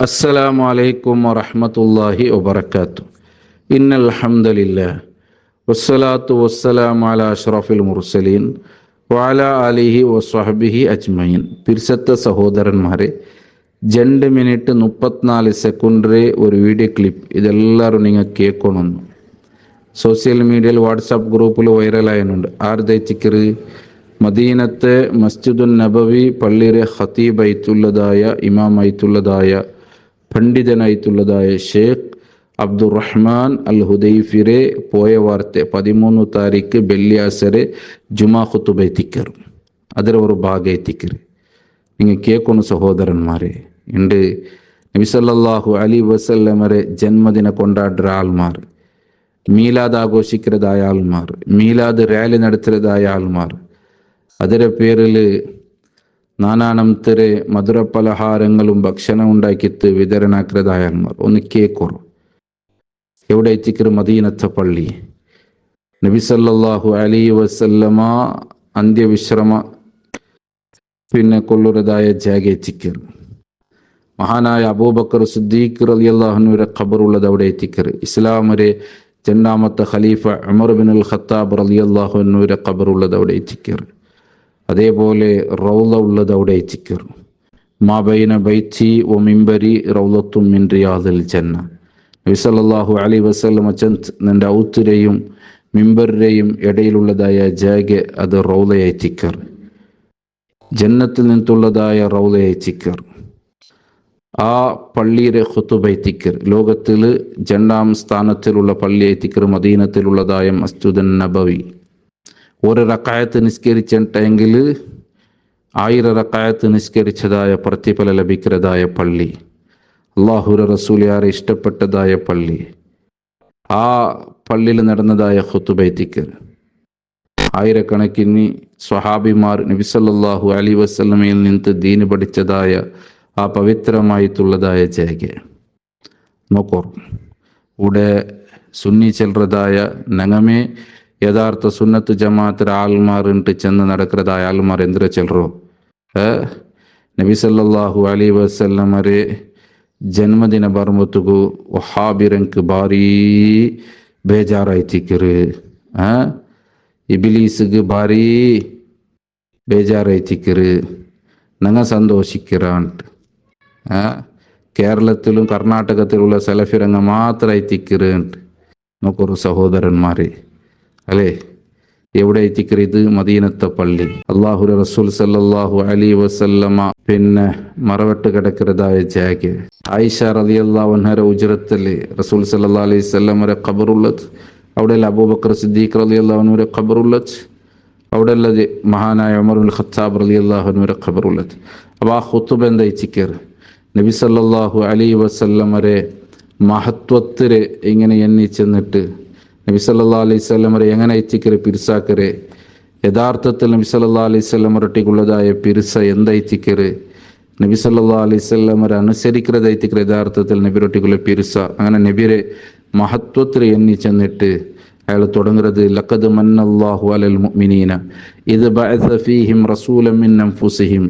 അസ്സലാമു അലൈക്കും വറഹ്മത്തുള്ളാഹി വബറകാതുഹു. ഇന്നൽ ഹംദലില്ലാഹ് വസ്സലാത്തു വസ്സലാമു അലാ അഷ്റഫിൽ മുർസലീൻ വഅലാ ആലിഹി വസ്വഹ്ബിഹി അജ്മഈൻ. പിർസത്തെ സഹോദരന്മാരെ, 2 മിനിറ്റ് 34 സെക്കൻഡ് ഒരു വീഡിയോ ക്ലിപ്പ് ഇതെല്ലാവരും നിങ്ങൾ കേൾക്കണമെന്ന് സോഷ്യൽ മീഡിയയിൽ വാട്സാപ്പ് ഗ്രൂപ്പിൽ വൈറലായുന്നുണ്ട്. ആർദൈത്തിക്കറ് മദീനത്തെ മസ്ജിദുൻ നബവി പള്ളിയിലെ ഖതീബായിട്ടുള്ളതായ ഇമാമായിട്ടുള്ളതായ പണ്ഡിതനായിട്ടുള്ളതായ ഷേഖ് അബ്ദുറഹ്മാൻ അൽ ഹുദൈഫിറെ പോയ വാർത്തെ 13 താരീഖ് വെള്ളിയാസരെ ജുമാ ഖുതുബൈത്തിക്കർ ಅದರ ഒരു ഭാഗൈത്തിക്കർ നിങ്ങൾ കേൾക്കുന്നു സഹോദരന്മാരെ. ഉണ്ട് നബി സല്ലല്ലാഹു അലൈഹി വസല്ലമരെ ജന്മദിന കൊണ്ടാടുന്ന ആൾമാർ, മീലാദ് ആഘോഷിക്കുന്നതായ ആൾമാർ, മീലാദ് റാലി നടത്തുന്നതായ ആൾമാർ, ಅದರ പേരിൽ നാനാനംതരെ മധുര പലഹാരങ്ങളും ഭക്ഷണം ഉണ്ടാക്കിയിട്ട് വിതരണാക്കുന്നതായ ആൾമാർ ഒന്ന് കേൾക്കോറു. എവിടെ എത്തിക്കർ മദീനത്തെ പള്ളി നബി സല്ലല്ലാഹു അലൈഹി വസല്ലമ അന്ത്യവിശ്രമ കൊള്ളുന്നതായ ജാഗ എത്തിക്കർ. മഹാനായ അബൂബക്കർ സിദ്ദീഖ് റളിയല്ലാഹു അൻഹുവിന്റെ ഖബറുള്ളത് അവിടെ എത്തിക്കർ. ഇസ്ലാമിലെ രണ്ടാമത്തെ ഖലീഫ ഉമർ ബിൻ അൽ ഖത്താബ് റളിയല്ലാഹു അൻഹുവിന്റെ ഖബറുള്ളത് അവിടെ എത്തിക്കർ. അതേപോലെ റൗള ഉള്ളത് അവിടെ എത്തിക്കർ. മാബൈന ബൈത്തി വ മിംബരി റൗളത്തും മിൻ റിയാദിൽ ജന്ന. നബി സല്ലല്ലാഹു അലൈഹി വസല്ലം നിന്റെ ഔത്തുരെയും മിംബറിന്റെയും ഇടയിലുള്ളതായ ജാഗ അത് റൗളയായി തിക്കർ, ജന്നത്തിൽ നിന്നുള്ളതായ റൗളയായി തിക്കർ. ആ പള്ളിയുടെ ഖുതുബൈ തിക്കർ ലോകത്തിൽ 2ാം സ്ഥാനത്തിലുള്ള പള്ളിയായി തിക്കർ മദീനത്തിലുള്ളതായ മസ്ജിദുൻ നബവി. ഒരു റക്അത്ത് നിസ്കരിച്ചിട്ടെങ്കിൽ 1000 റക്അത്ത് നിസ്കരിച്ചതായ പ്രതിഫലം ലഭിക്കുന്നതായ പള്ളി, അല്ലാഹുവിന്റെ റസൂൽ യാരെ ഇഷ്ടപ്പെട്ടതായ പള്ളി. ആ പള്ളിയിൽ നടന്നതായ ഖുതുബൈ തിക്കർ ആയിരക്കണക്കിന് സ്വഹാബിമാർ നബി സല്ലല്ലാഹു അലൈഹി വസല്ലമയിൽ നിന്ന് ദീന് പഠിച്ചതായ ആ പവിത്രമായിട്ടുള്ളതായ ജാഗ നോക്കോർ. ഇവിടെ സുന്നി ചെല്ലുന്നതായ നങ്ങമേ യഥാർത്ഥ സുന്നത്ത് ജമാഅത്ത് ആൾമാറിട്ട് ചെന്ന് നടക്കുന്നതായ ആൾമാർ എന്തിനാ ചെല്ലറോ? നബി സല്ലല്ലാഹു അലൈഹി വസല്ലമരെ ജന്മദിന ಬರ್ಮತ್ತುಗು ವಹಾಬಿರಂಕ್ ಭಾರಿ ಬೇಜಾರಾಯ್ತಿಕ್ಕರು. ഇബിലീസുക്ക് ഭാരി ബേജാറായിത്തിക്കറ്. ഞങ്ങൾ സന്തോഷിക്കറാണ്ട് കേരളത്തിലും കർണാടകത്തിലുള്ള സലഫിരങ്ങ മാത്രമായിത്തിക്കറുണ്ട്. നോക്കൊരു സഹോദരന്മാരെ, അല്ലേ? എവിടെ എത്തിക്കറ്? ഇത് മദീനത്തെ പള്ളി. അല്ലാഹുവിന്റെ റസൂൽ സല്ലല്ലാഹു അലൈഹി വസല്ലമ മറവട്ട് കിടക്കുന്നതായ ജാഗ. ആയിഷ റളിയല്ലാഹു അൻഹയുടെ ഉജ്റത്തില് റസൂൽ സല്ലല്ലാഹു അലൈഹി വസല്ലമയുടെ ഖബറുള്ളത്. അവിടെ അബൂബക്കർ സിദ്ദീഖ് റളിയല്ലാഹു അൻഹുവിന്റെ ഖബറുള്ളത്. അവിടെ ഉള്ളത് മഹാനായ ഉമർ ബിൻ ഖത്താബ് റളിയല്ലാഹു അൻഹുവിന്റെ ഖബറുള്ളത്. അപ്പോൾ ആ ഖുതുബ എന്താ ഇച്ചിക്കർ? നബി സല്ലല്ലാഹു അലൈഹി വസല്ലമയുടെ മഹത്വത്തില് ഇങ്ങനെ എണ്ണി ചെന്നിട്ട് നബി സല്ലല്ലാഹു അലൈഹി വസല്ലമയെ എങ്ങനെ ഇച്ചിക്കർ പിരിസാക്കരെ? യഥാർത്ഥത്തിൽ നബി സല്ലല്ലാഹു അലൈഹി വസല്ലമയുള്ളതായ പിരിസ എന്തായിത്തിക്കർ? നബി സല്ലല്ലാഹു അലൈഹി വസല്ലമയെ അനുസരിക്കുന്നതായിത്തിക്കർ യഥാർത്ഥത്തിൽ നബിയൊട്ടിക്കുള്ള പിരിസ. അങ്ങനെ നബിയെ മഹത്വത്തിൽ എണ്ണി ചെന്നിട്ട് അയാൾ തുടങ്ങുന്നത് ലഖദ് മന്നല്ലാഹു അലൽ മുഅ്മിനീന ഇദ് ബഅസ ഫീഹിം റസൂലൻ മിൻ അൻഫുസിഹിം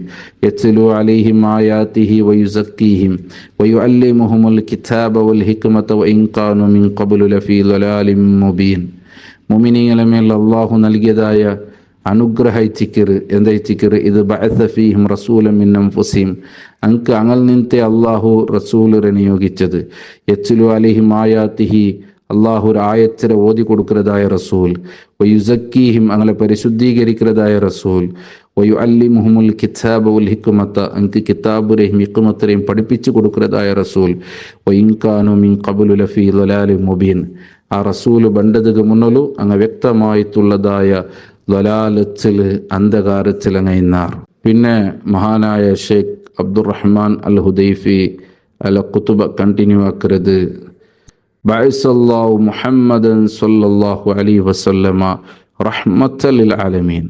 യത്ലു അലൈഹിം ആയാതിഹി വയുസക്കീഹിം വയുഅല്ലിമുഹുൽ കിതാബ വൽ ഹിക്മത വഇൻ കാനൂ മിൻ ഖബ്ലു ലഫീ ളലാലിൻ മുബീൻ. മുഅ്മിനീങ്ങളുടെ മേൽ അല്ലാഹു നൽകിയതായ അനുഗ്രഹിച്ചിക്കർ എന്തായിച്ചിക്കർ? ഇത് ബഅസ ഫീഹിം റസൂലൻ മിൻ അൻഫുസിഹിം, അങ്ക് അങ്ങൾ നിന്നത്തെ അല്ലാഹു റസൂലിനെ നിയോഗിച്ചത്. യത്ലു അലൈഹിം ആയാതിഹി, അള്ളാഹു ഒരു ആയത്തിനെ ഓതി കൊടുക്കുന്നതായ റസൂൽ. വയുസക്കീഹിം, അങ്ങളെ പരിശുദ്ധീകരിക്കുന്നതായ റസൂൽ. വയുഅല്ലിമുഹുൽ കിതാബ വൽ ഹിക്മത, അങ്ക് കിതാബുരെയും ഹിക്മത്തിനെയും പഠിപ്പിച്ചു കൊടുക്കുന്നതായ റസൂൽ. വഇൻ കാനൂ മിൻ ഖബ്ലു ലഫീ ളലാലിൻ മുബീൻ, ആ റസൂൽ ബണ്ടതുക്ക് മുന്നലു അങ്ങ് വ്യക്തമായിട്ടുള്ളതായ ളലാലത്തിൽ അന്ധകാരത്തിൽ അങ്ങയിന്നാർ. പിന്നെ മഹാനായ ഷേഖ് അബ്ദുറഹ്മാൻ അൽ ഹുദൈഫി അൽ ഖുതുബ കണ്ടിന്യൂ ആക്കുന്നത്. ബഅസല്ലാഹു മുഹമ്മദൻ സ്വല്ലല്ലാഹു അലൈഹി വസല്ലമ റഹ്മത്തൽ ലിൽ ആലമീൻ.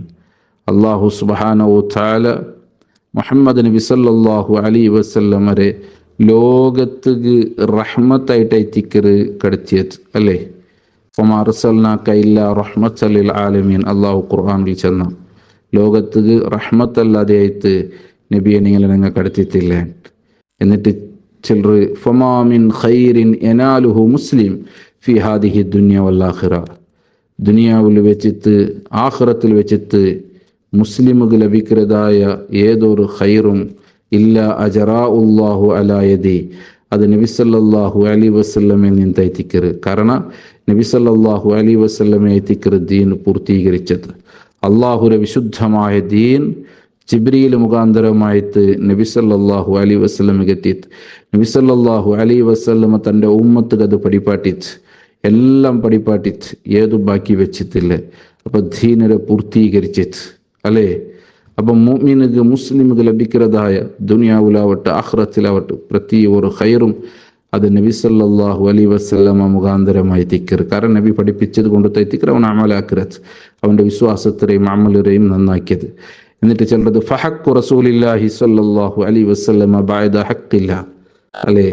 അല്ലാഹു സുബ്ഹാനഹു തആല മുഹമ്മദ് നബി സല്ലല്ലാഹു അലൈഹി വസല്ലമരെ ലോകത്തുക്ക് റഹ്മത്തായിട്ട് എത്തിക്കറ് കടത്തിയത്, അല്ലേ? വമാ അർസൽനാക ഇല്ലാ റഹ്മത്തൽ ലിൽ ആലമീൻ. അല്ലാഹു ഖുർആനിൽ ചെന്ന ലോകത്തുക്ക് റഹ്മത്തല്ലാതെ ആയിട്ട് നബിയെ നിങ്ങൾ കടത്തിയിട്ടില്ല. എന്നിട്ട് ചിലർ ഫമാ മിൻ ഖൈരിൻ യനാലുഹു മുസ്ലിം ഫി ഹാദിഹി ദുനിയ വൽ ആഖിറ, ദുനിയാവിൽ വെച്ചിട്ട് ആഖിറത്തിൽ വെച്ചിട്ട് മുസ്ലിമുക്ക് ലഭിക്കുന്നതായ ഏതൊരു ഖൈറും ഇല്ല അജറാഉല്ലാഹു അലാ യദി, അത് നബി സല്ലല്ലാഹു അലൈഹി വസല്ലമയിൽ നിന്ന് എത്തിക്കറ്. കാരണം നബി സല്ലല്ലാഹു അലൈഹി വസല്ലമയെ എത്തിക്കറ് ദീൻ പൂർത്തീകരിച്ചത്. അള്ളാഹുരെ വിശുദ്ധമായ ദീൻ ജിബ്രീൽ മുഖാന്തരമായിട്ട് നബി സല്ലല്ലാഹു അലൈഹി വസല്ലമക്ക് എത്തിയത്. നബി സല്ലല്ലാഹു അലൈഹി വസല്ലമ തൻ്റെ ഉമ്മത്തുക്ക് അത് പഠിപ്പാട്ടിച്ച്, എല്ലാം പഠിപ്പാട്ടിച്ച്, ഏതു ബാക്കി വെച്ചിട്ടില്ല. അപ്പൊ ദീനരെ പൂർത്തീകരിച്ചിട്ട് അല്ലേ. അപ്പം മുഅ്മിനുക്ക് മുസ്ലിമുക്ക് ലഭിക്കുന്നതായ ദുനിയാവിലാവട്ടെ ആഖിറത്തിലാവട്ടെ പ്രതി ഒരു ഖൈറും അത് നബി സല്ലല്ലാഹു അലൈഹി വസല്ലമ മുഖാന്തരമായി എത്തിക്കറ്. കാരണം നബി പഠിപ്പിച്ചത് കൊണ്ട് എത്തിക്കറ്, അവൻ അമലാക്കറത്, അവൻ്റെ വിശ്വാസത്തിനെയും അമലരെയും നന്നാക്കിയത്. എന്നിട്ട് ചിലത് ഫഹഖു റസൂലില്ലാഹി സ്വല്ലല്ലാഹു അലൈഹി വസല്ലമ ബഅദ ഹഖില്ല, അല്ലേ,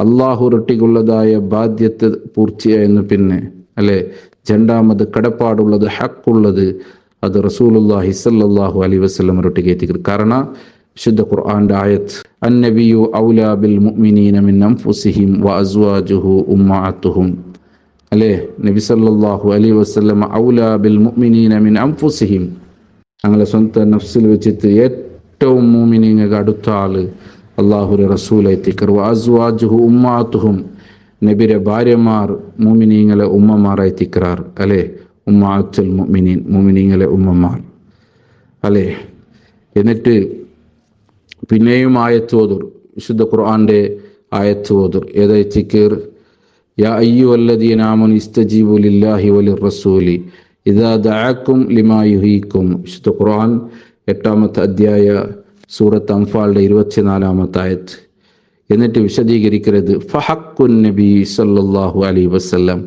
അള്ളാഹു റൊട്ടിക്കുള്ളതായ ബാധ്യത പൂർത്തിയായെന്ന് പിന്നെ അല്ലേ രണ്ടാമത് കടപ്പാടുള്ളത് ഹക്കുള്ളത് അത് റസൂലുള്ളാഹി സ്വല്ലല്ലാഹു അലൈഹി വസല്ലം റൊട്ടിക്ക് എത്തിക്കറ്. കാരണം വിശുദ്ധ ഖുർആന്റെ ആയത്ത് അന്നബിയു ഔലാ ബിൽ മുഅ്മിനീന മിൻ അൻഫുസിഹിം വഅസ്വാജുഹു ഉമ്മഅത്തുഹും, അല്ലേ, നബി സല്ലല്ലാഹു അലൈഹി വസല്ലം ഔലാ ബിൽ മുഅ്മിനീന മിൻ അൻഫുസിഹിം, ഞങ്ങളെ സ്വന്തം നഫ്സിൽ വെച്ചിട്ട് ഏറ്റവും മുഅ്മിനീങ്ങൾക്ക് അടുത്ത ആള് അള്ളാഹുരെ റസൂലായി എത്തിക്കറ്. വഅസ്വാജുഹു ഉമ്മഅത്തുഹും, നബിയുടെ ഭാര്യമാർ മുഅ്മിനീങ്ങളെ ഉമ്മമാരായി എത്തിക്കറാർ, അല്ലേ, ഉമ്മഅത്തുൽ മുഅ്മിനീൻ, മുഅ്മിനീങ്ങളെ ഉമ്മമാർ, അല്ലേ. എന്നിട്ട് പിന്നെയും ആയത്ത് ഓതുർ, വിശുദ്ധ ഖുർആന്റെ ആയത്ത് ഓതുർ, ഏതായിത്തിക്കർ യാ അയ്യുഹല്ലദീന ആമനു ഇസ്തജീബു ലില്ലാഹി വലിർ റസൂലി ഇദാ ദഅഅക്കും ലിമാ യുഹീക്കും. വിശുദ്ധ ഖുർആൻ 8-ാമത്തെ അധ്യായ സൂറത്ത് അംഫാലിന്റെ 24-ാമത്തെ ആയത്ത്. എന്നിട്ട് വിശദീകരിക്കുന്നത് ഫഹഖുൻ നബി സല്ലല്ലാഹു അലൈഹി വസല്ലം,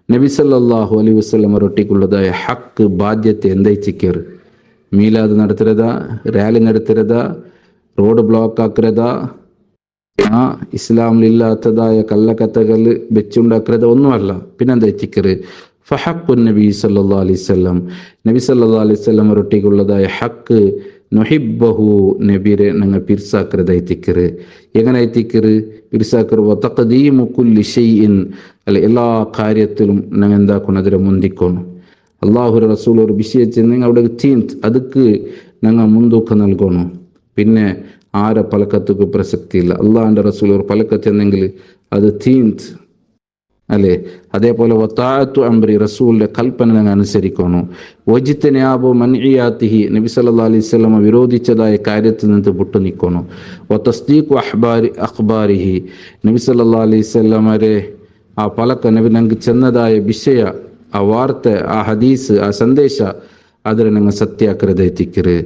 നബി സല്ലല്ലാഹു അലൈഹി വസല്ലം റൊട്ടിക്കുള്ളതായ ഹക്ക് ബാധ്യത എന്തായിച്ചിക്കർ, മീലാദ് നടത്തുന്നതാ, റാലി നടത്തുന്നതാ, റോഡ് ബ്ലോക്ക് ആക്കുന്നതാ, ഇസ്ലാമിലില്ലാത്തതായ കള്ളക്കഥകൾ വെച്ചുണ്ടാക്കുന്നത് ഒന്നുമല്ല. പിന്നെന്താ എത്തിക്കറ് ഫഹഖുൻ നബി സല്ലല്ലാഹു അലൈഹി വസല്ലം, നബി സല്ലല്ലാഹു അലൈഹി വസല്ലം റൊട്ടിക്കുള്ളതായ ഹക്ക് നുഹിബ്ബഹു, നബിരെ ഞങ്ങൾ പിർസാക്കറതായി എത്തിക്കറ്. എങ്ങനെ എത്തിക്കറ് പിർസാക്കർ തഖദീമു കുല്ലി ഷൈഇൻ, അല്ലെ, എല്ലാ കാര്യത്തിലും ഞങ്ങൾ എന്താക്കണം, അതിനെ മുന്തിക്കണം. അള്ളാഹു റസൂൽ ഒരു വിഷയത്തിൽ അവിടെ തീന്ത് അതുക്ക് ഞങ്ങൾ മുൻതൂക്കം നൽകണം. പിന്നെ ആരെ പലക്കത്തുക്ക് പ്രസക്തിയില്ല. അള്ളാഹിൻ്റെ റസൂൽ ഒരു പലക്കത്ത് എന്നെങ്കിൽ അത് തീന്ത്, അല്ലേ. അതേപോലെ വതാഅത്തു അംരി, റസൂലിന്റെ കൽപ്പന ഞങ്ങൾ അനുസരിക്കണം. വജ്തനാബു മൻഇയാത്തിഹി, നബി സല്ലല്ലാഹു അലൈഹി വസല്ലം വിരോധിച്ചതായ കാര്യത്തിൽ നിന്ന് വിട്ടു നിൽക്കണം. വതസ്ദീഖു അഖ്ബാരിഹി, നബി സല്ലല്ലാഹു അലൈഹി വസല്ലമരെ ആ പലക്ക നബി ഞങ്ങൾക്ക് ചെന്നതായ വിഷയ, ആ വാർത്ത, ആ ഹദീസ്, ആ സന്ദേശ അതിനെ ഞങ്ങൾ സത്യാക്കരുത് എത്തിക്കറ്.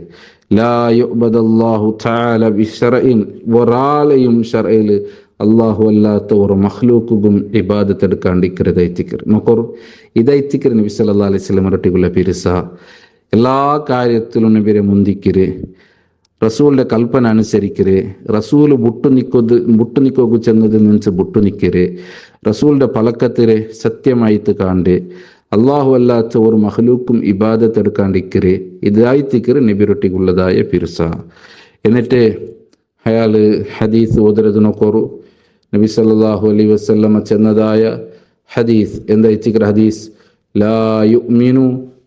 ലാ യുഅ്ബദല്ലാഹു തആല ബിശർഇൻ, ഒരാളെയും ശർഇൽ അള്ളാഹു അല്ലാത്ത ഒരു മഖ്ലൂക്കും ഇബാദത്ത് എടുക്കാണ്ടിക്കരുത് എത്തിക്കറ്. നോക്കൂ, ഇതെത്തിക്കറ് നബി സല്ലല്ലാഹു അലൈഹി വസല്ലം റട്ടിക്കുള്ള പിരിസ. എല്ലാ കാര്യത്തിലും നബിരെ മുന്തിക്കര്, റസൂലിന്റെ കൽപ്പന അനുസരിക്കര്, റസൂൽ മുട്ടുനിക്കോക്ക് ചെന്നതിൽ നിന്ന് മുട്ടുനിക്കര്, റസൂലിന്റെ പലക്കത്തിരെ സത്യമായിട്ട് കാണ്ട് അള്ളാഹു അല്ലാത്ത ഒരു മഖ്ലൂക്കും ഇബാദത്ത് എടുക്കാണ്ടിക്കര്. ഇതായിത്തിക്കറ് നബി റൊട്ടിക്കുള്ളതായ പിരിസ. എന്നിട്ട് അയാള് ഹദീസ് ഓതരത് നോക്കോറു, നബി സല്ലല്ലാഹു അലൈഹി വസല്ലം ചെന്നതായ ഹദീസ് എന്തായിത്തിക്കറ് ഹദീസ് ലാ യുഅ്മിനു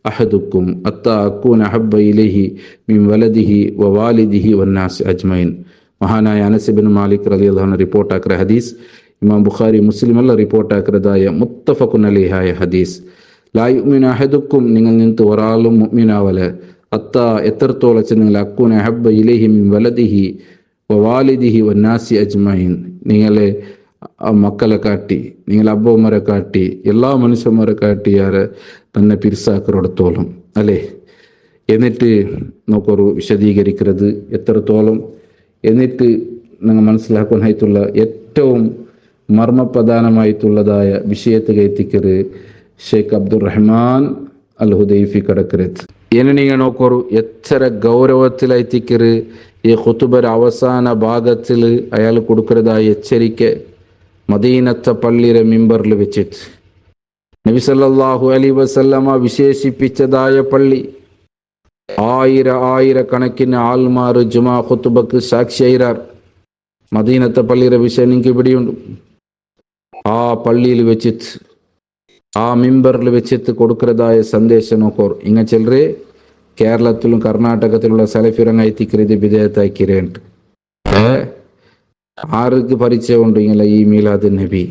അഹദുക്കും അത്താ അകൂന അഹബ്ബ ഇലൈഹി മിൻ വലദിഹി വവാലിദിഹി വന്നാസ് അജ്മൈൻ. മഹാനായ അനസ് ഇബ്നു മാലിക് റളിയല്ലാഹു അൻഹു റിപ്പോർട്ടാക്കിയ ഹദീസ്, ഇമാം ബുഖാരി മുസ്ലിം എല്ലാം റിപ്പോർട്ടാക്കിയതായ മുത്തഫഖുൻ അലൈഹായ ഹദീസ്. ലാ യുഅ്മിനു അഹദുക്കും, നിങ്ങൾ നിന്ന് ഒരാളും മുഅ്മിനാവല, അത്താ എത്രത്തോളം വെച്ച് നിങ്ങൾ അകൂന അഹബ്ബ ഇലൈഹി മിൻ വലദിഹി വവാലിദിഹി വന്നാസി അജ്മൈൻ, നിങ്ങളെ മക്കളെ കാട്ടി, നിങ്ങൾ അബ്ബമാരെ കാട്ടി, എല്ലാ മനുഷ്യന്മാരെ കാട്ടിയാറ് തന്നെ പിരിസാക്കറോടത്തോളം, അല്ലേ. എന്നിട്ട് നോക്കൊരു വിശദീകരിക്കുന്നത് എത്രത്തോളം, എന്നിട്ട് നിങ്ങൾ മനസ്സിലാക്കാനായിട്ടുള്ള ഏറ്റവും മർമ്മപ്രധാനമായിട്ടുള്ളതായ വിഷയത്തെ എത്തിക്കറ് ഷെയ്ഖ് അബ്ദുറഹ്മാൻ അൽ ഹുദൈഫി കടക്കരത്ത്. ഇനി നിങ്ങൾ നോക്കൂ എത്ര ഗൗരവത്തിലെത്തിക്കറ് ഈ ഖുതുബയുടെ അവസാന ഭാഗത്തിൽ അയാൾ കൊടുക്കുന്നതായ എച്ചരിക്ക മദീനത്തെ പള്ളിയുടെ മിമ്പറിൽ വെച്ചിട്ട് നബി സല്ലല്ലാഹു അലൈഹി വസല്ലമ വിശേഷിപ്പിച്ചതായ പള്ളി, ആയിരക്കണക്കിന് ആൾമാർ ജുമാ ഖുതുബക്ക് സാക്ഷിയായിരാർ. മദീനത്തെ പള്ളിയുടെ വിഷയം നിങ്ങൾക്ക് ഇവിടെയുണ്ട്. ആ പള്ളിയിൽ വെച്ചിട്ട് ആ മിമ്പറിൽ വെച്ചിട്ട് കൊടുക്കുന്നതായ സന്ദേശം നോക്കോർ. ഇങ്ങ ചിലര് കേരളത്തിലും കർണാടകത്തിലുള്ള സലഫിറങ്ങായിത്തിക്കരുത് വിധേയത്താക്കിരേണ്ട്. ആർക്ക് പരിചയമുണ്ട് ഇങ്ങനെ ഈ മീലാദ് നബി?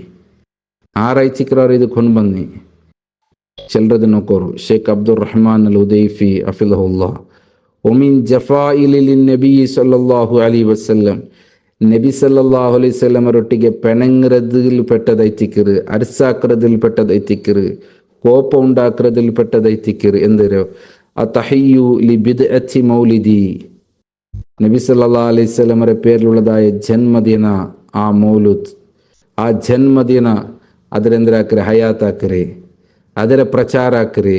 ആറയച്ചിക്രാർ ഇത് കൊണ്ടുവന്നി ചിലത് നോക്കോർ. ഷെയ്ഖ് അബ്ദുറഹ്മാൻ അൽ ഹുദൈഫി അഫിലഹുല്ലാ ഒമിൻ ജഫാഇലിൽ നബി സല്ലല്ലാഹു അലൈഹി വസല്ലം, നബി സല്ലല്ലാഹു അലൈഹി വസല്ലം ഒട്ടിಗೆ പെണങ്ങുന്നതിൽ പെട്ടതൈത്തിക്കറ്, അരസാക്കുന്നതിൽ പെട്ടതൈത്തിക്കറ്, കോപ്പം ഉണ്ടാക്കുന്നതിൽ പെട്ടതൈത്തിക്കറ്. എന്തരോ അതഹയ്യു ലി ബിദ്അത്തി മൗലിദി, നബി സല്ലല്ലാഹു അലൈഹി വസല്ലമയുടെ പേരിലുള്ളതായ ജന്മദിന, ആ മൗലൂദ്, ആ ജന്മദിന അതിരെന്തരാക്കರೆ ഹയാത്താക്കರೆ, ಅದರ ಪ್ರಚಾರ ಹಾಕ್ರಿ.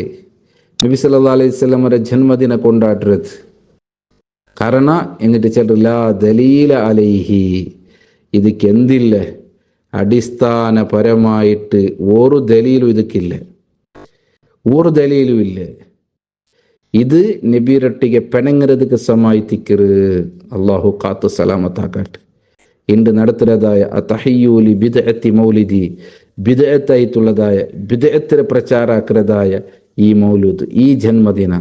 നബി സല്ലല്ലാഹു അലൈഹി വസല്ലമയുടെ ജന്മദിന കൊണ്ടാടുന്നത്. കാരണം എന്നിട്ട് ചിലർ ലാ ദലീല അലൈഹി, ಇದಕ್ಕೆ എന്തില്ല, അടിസ്ഥാനപരമായിട്ട് ഒരു ദലീലും ಇದಕ್ಕಿಲ್ಲ, ഒരു ദലീലും ഇല്ല. ഇത് നബിരൊട്ടിಗೆ പെണങ്ങുന്നതിക്ക് സമായിത്തിക്കറ്. അള്ളാഹു കാത്തു സലാമത്താക്കട്ടെ. ഇന്ന് നടത്തുന്നതായ അതഹയ്യൂലി ബിദ്അത്തി മൗലിദി, ബിദ്അത്തായിട്ടുള്ളതായ ബിദ്അത്തിന് പ്രചാരാക്കുന്നതായ ഈ മൗലൂദ്, ഈ ജന്മദിന,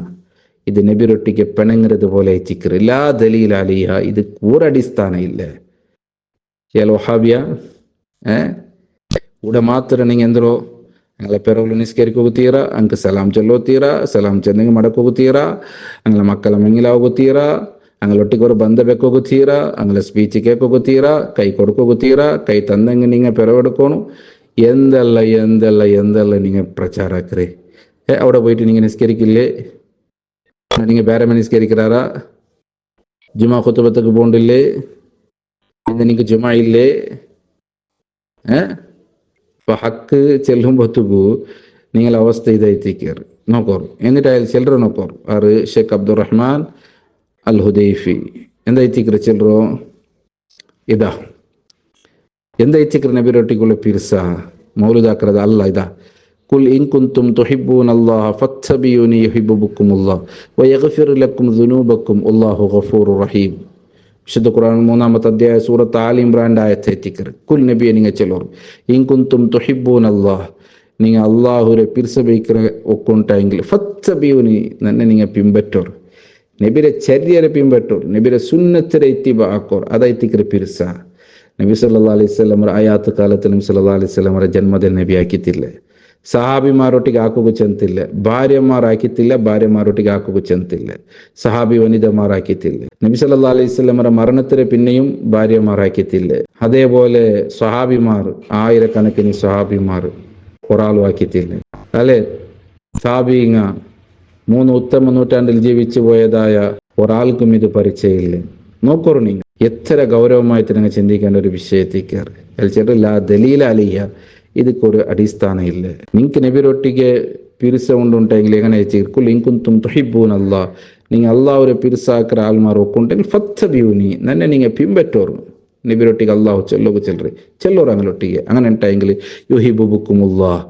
ഇത് നബിരൊട്ടിಗೆ പെണങ്ങുന്നത് പോലെ ചിക്കറ്. ലാ ദലീല അലിഹ, ഇത് ഒരടിസ്ഥാന ഇല്ല. വഹാബിയ ഇവിടെ മാത്രം നിങ്ങൾ എന്തോ ಅಂಗಳ ಪೆರವಲು ನಿಸ್ಕರಿಕೋಗುತ್ತೀರ, ಅಂಕ ಸಲಾಂ ಚೊಲ್ಲೋತೀರ, ಸಲಾಂ ಚೆಂದಂಗೆ ಮಾಡಕೋಗುತ್ತೀರ, ಅಂಗಳ ಮಕ್ಕಳ ಮಂಗಿಲಾಗೋಗುತ್ತೀರ, ಅಂಗಳೊಟ್ಟಿಗೆ ಬಂದ ಬೆಕ್ಕೋಗುತ್ತೀರ, ಅಂಗಳ ಸ್ಪೀಚ್ ಕೇಳ್ಕೋಗುತ್ತೀರ, ಕೈ ಕೊಡ್ಕೋಗುತ್ತೀರ, ಕೈ ತಂದಂಗೆ ನಿಂಗೆ പെരവെടുക്കണു, എന്തെല്ല എന്തെല്ല എന്തെല്ല നിങ്ങൾ പ്രചാരാക്കറേ. അവിടെ പോയിട്ട് നിങ്ങൾ നിസ്കരിക്കില്ലേ? നിങ്ങൾ ಬೇರೆ നിസ്കരിക്കാറാ? ജുമാ ഖുതുബത്തേക്ക് പോണ്ടില്ലേ? ഇന്ന് നിങ്ങൾക്ക് ജുമാ ഇല്ലേ? ഹക്ക് ചെല്ലുമ്പോഴത്തേക്കു നിങ്ങൾ അവസ്ഥ ഇതായിത്തേക്കാറ് നോക്കോർ. എന്നിട്ട് അയാൾ ചിലർ നോക്കോർ. ആറ് ഷെയ്ഖ് അബ്ദുറഹ്മാൻ അൽ ഹുദൈഫി എന്തായിത്തേക്കറ് ചിലറോ ഇതാ എന്തായിത്തേക്കറ് നബിരൊട്ടിക്കുള്ള പിർസ മൗലൂദാക്കറത് അല്ല. ഇതാ കുൽ ഇൻ കുൻതും തുഹിബ്ബൂനല്ലാഹ ഫത്തബിയൂനി യുഹിബ്ബുക്കുമുല്ലാഹ് വയഗ്ഫിർ ലക്കും ദുനൂബക്കും വല്ലാഹു ഗഫൂറുർ റഹീം. വിശുദ്ധ ഖുർആൻ 3-ാമത്തെ അധ്യായം സൂറത്ത് ആൽ ഇംറാന്റെ ആയത്തേത്തിക്കറ്. കുൽ നബിയെ നിങ്ങൾ ചെല്ലോർ ഇൻ കുൻതും തുഹിബ്ബൂനല്ലാഹ്, നിങ്ങൾ അള്ളാഹുരെ പിർസബൈക്കറ ഒക്കൊണ്ടായെങ്കിൽ ഫത്തബിയൂനി, തന്നെ നിങ്ങൾ പിമ്പറ്റോർ, നബിരെ ചര്യരെ പിമ്പറ്റോർ, നബിരെ സുന്നത്തിരെ ഇത്തിബ ആക്കോർ. അതായിത്തിക്കറ് പിർസ. നബി സല്ലല്ലാഹു അലൈഹി വസല്ലം ആയാത്ത് കാലത്ത് നബി സല്ലല്ലാഹു അലൈഹി വസല്ലം ജന്മദിന നബി ആക്കിത്തില്ല, സഹാബിമാരൊಟ್ಟಿಗೆ ಹಾಕೋಕು ಚೆಂತಿಲ್ಲ, ಭಾರ್ಯಮಾರು ಹಾಕಿತ್ತಿಲ್ಲ, ಭಾರ್ಯಮಾರೊಟ್ಟಿಗೆ ಹಾಕೋಕು ಚೆಂತಿಲ್ಲ, സഹാബി വനിതമാർ ആക്കിത്തില്ല. നബി സല്ലല്ലാഹു അലൈഹി വസല്ലമയുടെ മരണത്തിന് പിന്നെയും ഭാര്യമാർ ആക്കിത്തില്ല. അതേപോലെ സ്വഹാബിമാർ, ആയിരക്കണക്കിന് സ്വഹാബിമാർ ഒരാളും ആക്കിത്തില്ല. അല്ലെ, താബീങ്ങ 3 ഉത്തമ നൂറ്റാണ്ടിൽ ജീവിച്ചു പോയതായ ഒരാൾക്കും ഇത് പരിചയമില്ല. നോക്കോറു നിങ്ങൾ എത്ര ഗൗരവമായിട്ട് നിങ്ങൾ ചിന്തിക്കേണ്ട ഒരു വിഷയത്തേക്കാറ്. ചേട്ടാ ലാ ദലീല അലിയ, ಇದಕ್ಕೊಂದು ಅಡಿಸ್ಥಾನ ಇಲ್ಲ. ನಿಂಗೆ ನಬಿರೊಟ್ಟಿಗೆ ಪಿರ್ಸ ಉಂಟುಂಟೆಂಗಿಲ್ ಎಗನೆ ಚಿರ್ಕುಲ್ ಇನ್ ಕುಂತುಂ ತುಹಿಬ್ಬೂನಲ್ಲಾಹ್, നിങ്ങൾ അള്ളാഹുരെ പിർസാക്കറ ആൾമാർ ഒക്കുണ്ടെങ്കിൽ ഫത്തബിയൂനി, തന്നെ നിങ്ങൾ പിമ്പറ്റോറ്. നബിരൊട്ടിಗೆ അള്ളാഹു ചെല്ലൊക്കെ ചെല്ലോറ് അങ്ങനൊട്ടിಗೆ അങ്ങനെ ഉണ്ടായെങ്കിൽ യുഹിബ്ബുക്കുമുല്ലാഹ്,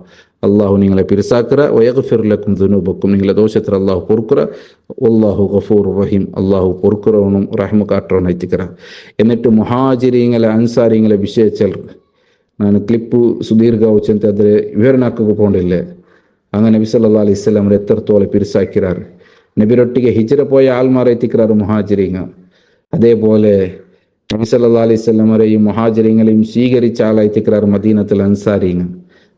അള്ളാഹു നിങ്ങളെ പിർസാക്കറ, വയഗ്ഫിർ ലക്കും ദുനൂബക്കും, നിങ്ങളെ ദോഷത്തിൽ അള്ളാഹു പൊറുക്കുറ, വല്ലാഹു ഗഫൂറുർ റഹീം, അള്ളാഹു പൊറുക്കുറവനും റഹ്മ കാട്ടവനും എത്തിക്കറ. എന്നിട്ട് മുഹാജിരീങ്ങളെ അൻസാരിങ്ങളെ വിഷയിച്ചൽ ನಾನು ಕ್ಲಿಪ್ಪು ಸುದೀರ್ಘಾವುಚಂತೆ ಆದರೆ ವಿವರಣೆ ಹಾಕೋಕೆ പോണ്ടില്ലേ. അങ്ങനെ നബി സല്ലല്ലാഹു അലൈഹി വസല്ലം എത്രത്തോളം പിരിസാക്കിറാറ്. നബിരൊട്ടിಗೆ ഹിജ്റ പോയ ആൾമാരെ എത്തിക്കാറ് മുഹാജിരീങ്ങ. അതേപോലെ നബി സല്ലല്ലാഹു അലൈഹി വസല്ലം ഈ മുഹാജിരീങ്ങളെയും സ്വീകരിച്ച ആളായിത്തിക്കാറ് മദീനത്തിൽ അൻസാരീങ്ങ.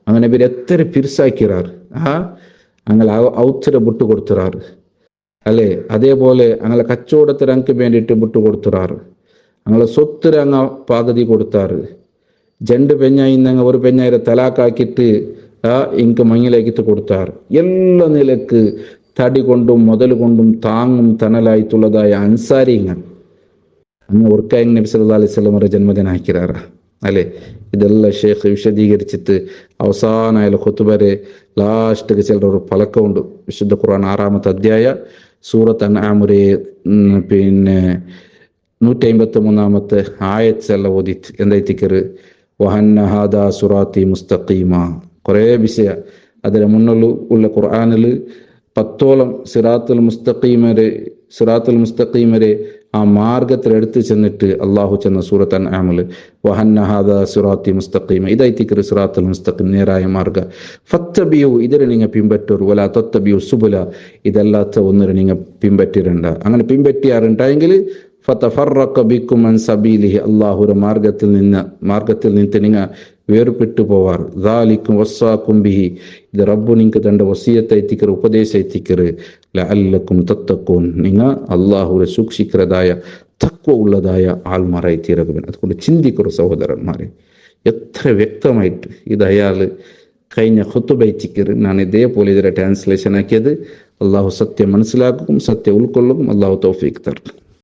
അങ്ങനെ നബി എത്ര പിരിസാക്കിറാറ്. അങ്ങനെ ഔച്ചര വിട്ടു കൊടുത്തിറാറ്. അല്ലേ, അതേപോലെ അങ്ങനെ കച്ചവടത്തിന് അങ്ക് വേണ്ടിയിട്ട് വിട്ടു കൊടുത്തിറാറ്. അങ്ങനെ സ്വത്തിന് അങ്ങ് പകുതി കൊടുത്താറ്. 2 പെഞ്ഞായിന്നങ്ങ് ഒരു പെഞ്ഞായിരെ തലാക്കാക്കിയിട്ട് ഇങ്ക് മങ്ങിലേക്കിട്ട് കൊടുത്താറ്. എല്ലാ നിലക്ക് തടി കൊണ്ടും മുതൽ കൊണ്ടും താങ്ങും തണലായിട്ടുള്ളതായ അൻസാരിങ്ങൾ അങ്ങ് ഒർക്കായി നബി സല്ലല്ലാഹു അലൈഹി വസല്ലമയുടെ ജന്മദിനം ആക്കിറാറ. അല്ലേ, ഇതെല്ലാം ഷേഖ് വിശദീകരിച്ചിട്ട് അവസാന ഖുതുബരെ ലാസ്റ്റ് ചിലർ പലക്കമുണ്ട്. വിശുദ്ധ ഖുർആൻ 6-ാമത്തെ അധ്യായ സൂറത്ത് അൻആമിലെ 153-ാമത്തെ ആയത്ത് എല്ലാം ഓതിട്ട് എന്തായിത്തിക്കറ് വഹന്ന ഹാദാ സുറാത്തി മുസ്തഖീമ. കുറേ വിഷയ അതിന് മുന്നിലുള്ള ഖുർആനിൽ 10ഓളം സിറാത്തുൽ മുസ്തഖീമരെ ആ മാർഗത്തിൽ എടുത്തു ചെന്നിട്ട് അള്ളാഹു ചെന്ന സൂറത്ത് അൻആമില് വഹന്ന ഹാദാ സിറാത്തി മുസ്തഖീമ, ഇതായി തിക്റ് സിറാത്തുൽ മുസ്തഖീം, നേരായ മാർഗ, ഫത്തബിയു, ഇതിനെ നിങ്ങൾ പിൻപറ്റൂർ, വലാ തത്തബിയു സുബുല, ഇതല്ലാത്ത ഒന്നിനെ നിങ്ങൾ പിൻപറ്റിരണ്ട. അങ്ങനെ പിൻപറ്റിയാറുണ്ടായെങ്കിൽ ഫതഫറഖ ബിക്കും അൻ സബീലിഹി, അള്ളാഹുയുടെ മാർഗത്തിൽ നിന്ന് നിങ്ങൾ വേർപെട്ടു പോവാർ. ദാലിക്കും വസ്സാക്കും ബിഹി, ഇത് റബ്ബു നിങ്ങൾക്ക് തൻ്റെ വസിയത്ത് എത്തിക്കർ, ഉപദേശം എത്തിക്കർ, ലഅല്ലക്കും തത്തക്കൂൻ, നിങ്ങൾ അള്ളാഹുരെ സൂക്ഷിക്കുന്നതായ തഖ്വ ഉള്ളതായ ആൾമാരായി തീരുക. അതുകൊണ്ട് ചിന്തിക്കൊരു സഹോദരന്മാരെ, എത്ര വ്യക്തമായിട്ട് ഇത് അയാൾ കഴിഞ്ഞ ഖുതുബൈത്തിക്കർ, ഞാൻ ഇതേപോലെ ഇതിലെ ട്രാൻസ്ലേഷൻ ആക്കിയത്. അള്ളാഹു സത്യം മനസ്സിലാക്കും, സത്യം ഉൾക്കൊള്ളും. അള്ളാഹു തൗഫീഖ് തരട്ടെ.